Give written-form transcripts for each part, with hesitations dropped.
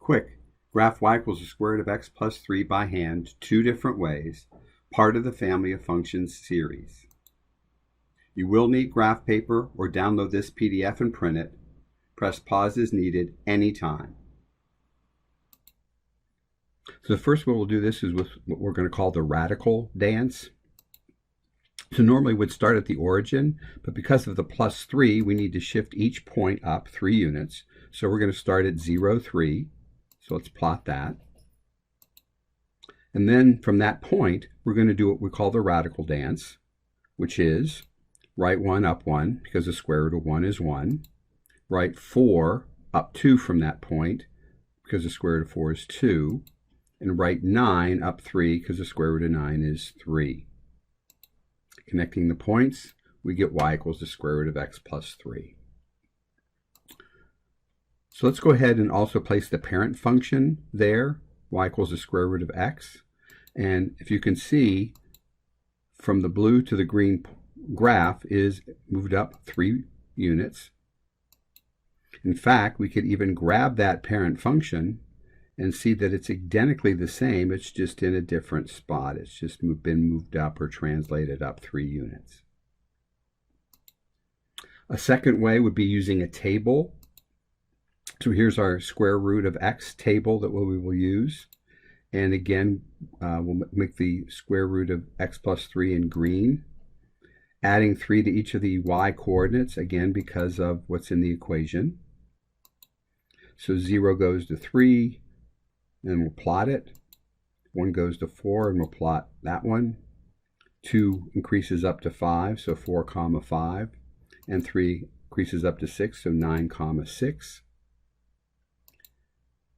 Quick, graph y equals the square root of x plus 3 by hand 2 different ways, part of the family of functions series. You will need graph paper or download this PDF and print it. Press pause as needed anytime. So the first way we'll do this is with what we're going to call the radical dance. So normally we'd start at the origin, but because of the plus 3, we need to shift each point up 3 units. So we're going to start at 0, 3. So let's plot that. And then from that point, we're going to do what we call the radical dance, which is right 1, up 1, because the square root of 1 is 1. Right 4, up 2 from that point, because the square root of 4 is 2. And right 9, up 3, because the square root of 9 is 3. Connecting the points, we get y equals the square root of x plus 3. So let's go ahead and also place the parent function there, y equals the square root of x. And if you can see, from the blue to the green graph is moved up 3 units. In fact, we could even grab that parent function and see that it's identically the same, it's just in a different spot. It's just been moved up or translated up 3 units. A second way would be using a table. So here's our square root of x table that we will use. And again, we'll make the square root of x plus 3 in green. Adding 3 to each of the y coordinates, again, because of what's in the equation. So 0 goes to 3. And we'll plot it. 1 goes to 4, and we'll plot that one. 2 increases up to 5, so 4, 5. And 3 increases up to 6, so 9, 6.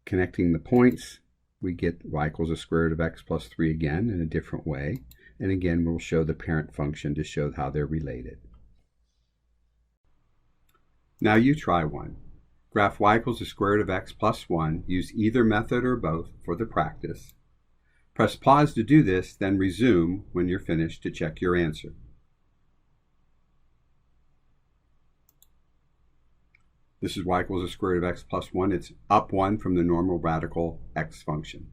Connecting the points, we get y equals the square root of x plus 3 again in a different way. And again, we'll show the parent function to show how they're related. Now you try one. Graph y equals the square root of x plus 1. Use either method or both for the practice. Press pause to do this, then resume when you're finished to check your answer. This is y equals the square root of x plus 1. It's up 1 from the normal radical x function.